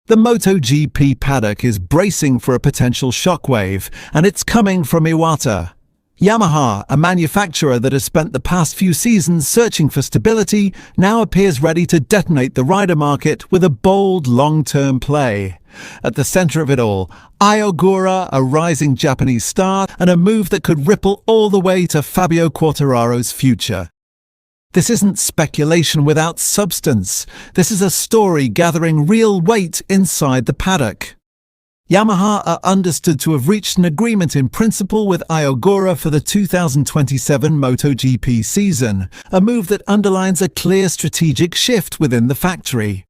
The MotoGP paddock is bracing for a potential shockwave, and it's coming from Iwata. Yamaha, a manufacturer that has spent the past few seasons searching for stability, now appears ready to detonate the rider market with a bold long-term play. At the center of it all, Ogura, a rising Japanese star, and a move that could ripple all the way to Fabio Quartararo's future. This isn't speculation without substance. This is a story gathering real weight inside the paddock. Yamaha are understood to have reached an agreement in principle with Ogura for the 2027 MotoGP season, a move that underlines a clear strategic shift within the factory.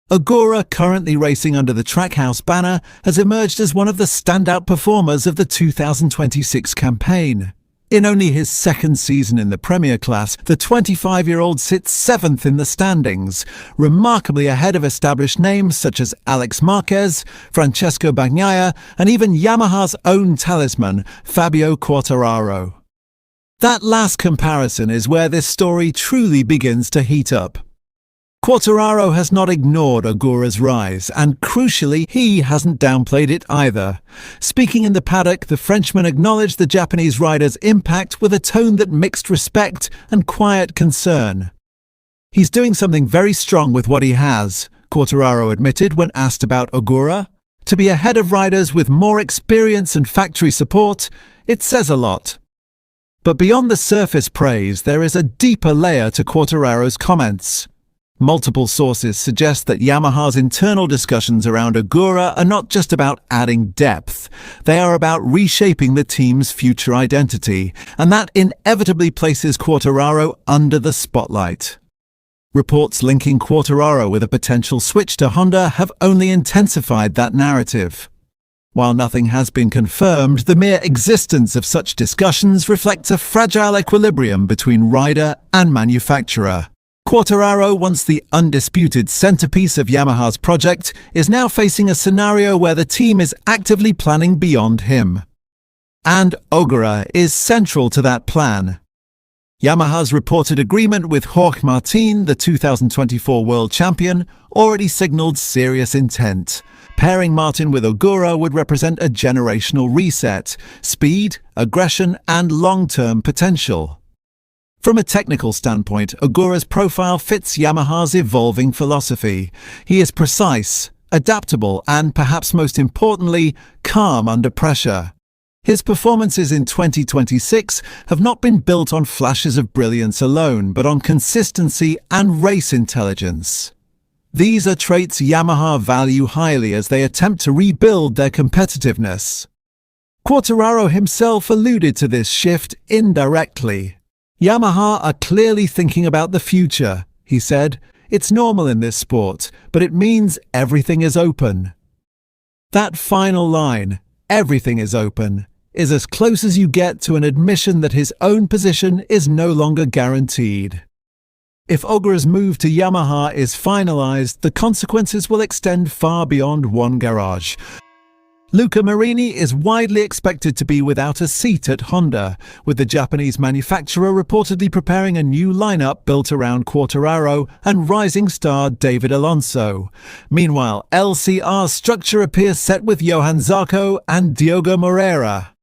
Ogura, currently racing under the Trackhouse banner, has emerged as one of the standout performers of the 2026 campaign. In only his second season in the Premier class, the 25-year-old sits 7th in the standings, remarkably ahead of established names such as Alex Marquez, Francesco Bagnaia, and even Yamaha's own talisman, Fabio Quartararo. That last comparison is where this story truly begins to heat up. Quartararo has not ignored Ogura's rise, and crucially, he hasn't downplayed it either. Speaking in the paddock, the Frenchman acknowledged the Japanese rider's impact with a tone that mixed respect and quiet concern. "He's doing something very strong with what he has," Quartararo admitted when asked about Ogura. "To be ahead of riders with more experience and factory support, it says a lot." But beyond the surface praise, there is a deeper layer to Quartararo's comments. Multiple sources suggest that Yamaha's internal discussions around Ogura are not just about adding depth, they are about reshaping the team's future identity, and that inevitably places Quartararo under the spotlight. Reports linking Quartararo with a potential switch to Honda have only intensified that narrative. While nothing has been confirmed, the mere existence of such discussions reflects a fragile equilibrium between rider and manufacturer. Quartararo, once the undisputed centerpiece of Yamaha's project, is now facing a scenario where the team is actively planning beyond him. And Ogura is central to that plan. Yamaha's reported agreement with Jorge Martin, the 2024 world champion, already signaled serious intent. Pairing Martin with Ogura would represent a generational reset, speed, aggression, and long-term potential. From a technical standpoint, Ogura's profile fits Yamaha's evolving philosophy. He is precise, adaptable, and perhaps most importantly, calm under pressure. His performances in 2026 have not been built on flashes of brilliance alone, but on consistency and race intelligence. These are traits Yamaha value highly as they attempt to rebuild their competitiveness. Quartararo himself alluded to this shift indirectly. "Yamaha are clearly thinking about the future," he said. "It's normal in this sport, but it means everything is open." That final line, "everything is open," is as close as you get to an admission that his own position is no longer guaranteed. If Ogura's move to Yamaha is finalized, the consequences will extend far beyond one garage. Luca Marini is widely expected to be without a seat at Honda, with the Japanese manufacturer reportedly preparing a new lineup built around Quartararo and rising star David Alonso. Meanwhile, LCR's structure appears set with Johann Zarco and Diogo Moreira.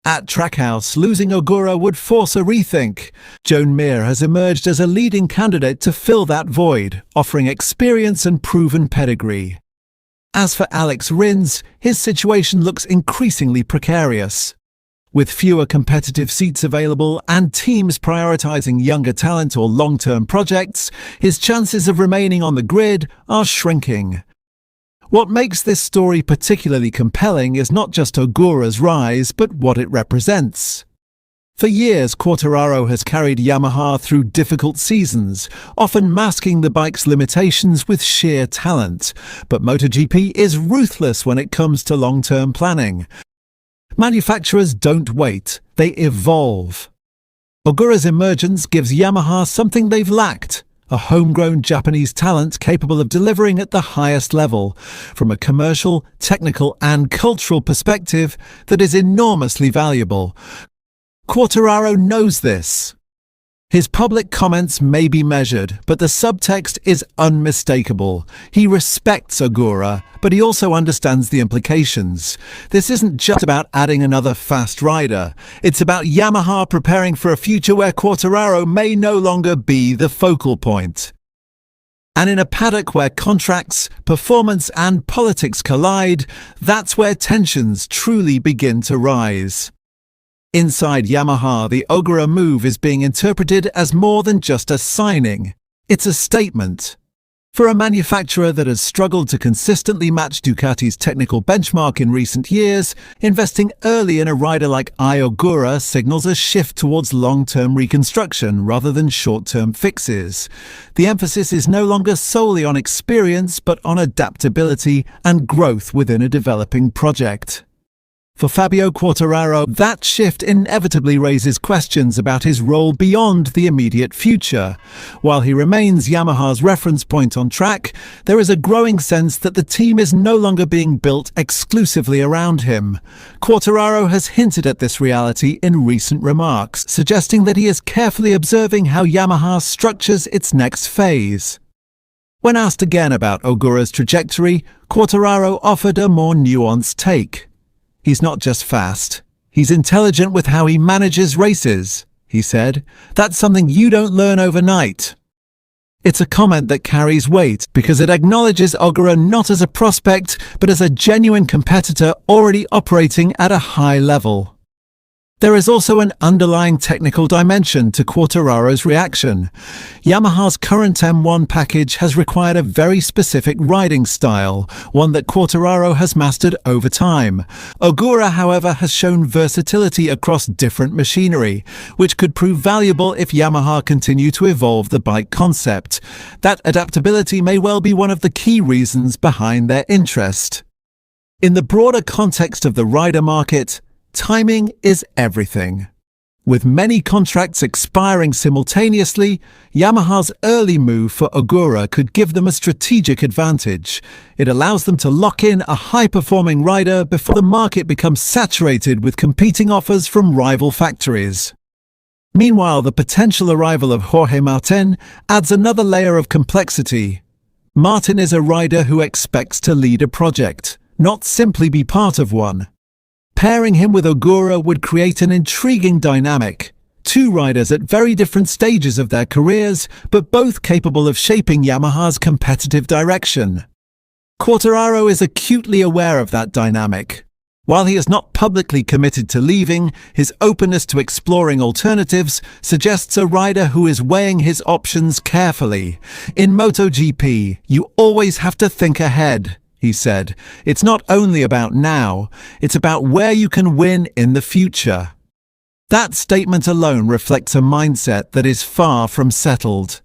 At Trackhouse, losing Ogura would force a rethink. Joan Mir has emerged as a leading candidate to fill that void, offering experience and proven pedigree. As for Alex Rins, his situation looks increasingly precarious. With fewer competitive seats available and teams prioritizing younger talent or long-term projects, his chances of remaining on the grid are shrinking. What makes this story particularly compelling is not just Ogura's rise, but what it represents. For years, Quartararo has carried Yamaha through difficult seasons, often masking the bike's limitations with sheer talent. But MotoGP is ruthless when it comes to long-term planning. Manufacturers don't wait, they evolve. Ogura's emergence gives Yamaha something they've lacked: a homegrown Japanese talent capable of delivering at the highest level, from a commercial, technical, and cultural perspective that is enormously valuable. Quartararo knows this. His public comments may be measured, but the subtext is unmistakable. He respects Ogura, but he also understands the implications. This isn't just about adding another fast rider. It's about Yamaha preparing for a future where Quartararo may no longer be the focal point. And in a paddock where contracts, performance and politics collide, that's where tensions truly begin to rise. Inside Yamaha, the Ogura move is being interpreted as more than just a signing. It's a statement. For a manufacturer that has struggled to consistently match Ducati's technical benchmark in recent years, investing early in a rider like Ogura signals a shift towards long-term reconstruction rather than short-term fixes. The emphasis is no longer solely on experience but on adaptability and growth within a developing project. For Fabio Quartararo, that shift inevitably raises questions about his role beyond the immediate future. While he remains Yamaha's reference point on track, there is a growing sense that the team is no longer being built exclusively around him. Quartararo has hinted at this reality in recent remarks, suggesting that he is carefully observing how Yamaha structures its next phase. When asked again about Ogura's trajectory, Quartararo offered a more nuanced take. He's not just fast. He's intelligent with how he manages races, he said. That's something you don't learn overnight. It's a comment that carries weight because it acknowledges Ogura not as a prospect, but as a genuine competitor already operating at a high level. There is also an underlying technical dimension to Quartararo's reaction. Yamaha's current M1 package has required a very specific riding style, one that Quartararo has mastered over time. Ogura, however, has shown versatility across different machinery, which could prove valuable if Yamaha continue to evolve the bike concept. That adaptability may well be one of the key reasons behind their interest. In the broader context of the rider market, timing is everything. With many contracts expiring simultaneously, Yamaha's early move for Ogura could give them a strategic advantage. It allows them to lock in a high-performing rider before the market becomes saturated with competing offers from rival factories. Meanwhile, the potential arrival of Jorge Martin adds another layer of complexity. Martin is a rider who expects to lead a project, not simply be part of one. Pairing him with Ogura would create an intriguing dynamic. Two riders at very different stages of their careers, but both capable of shaping Yamaha's competitive direction. Quartararo is acutely aware of that dynamic. While he is not publicly committed to leaving, his openness to exploring alternatives suggests a rider who is weighing his options carefully. In MotoGP, you always have to think ahead, he said. It's not only about now, it's about where you can win in the future. That statement alone reflects a mindset that is far from settled.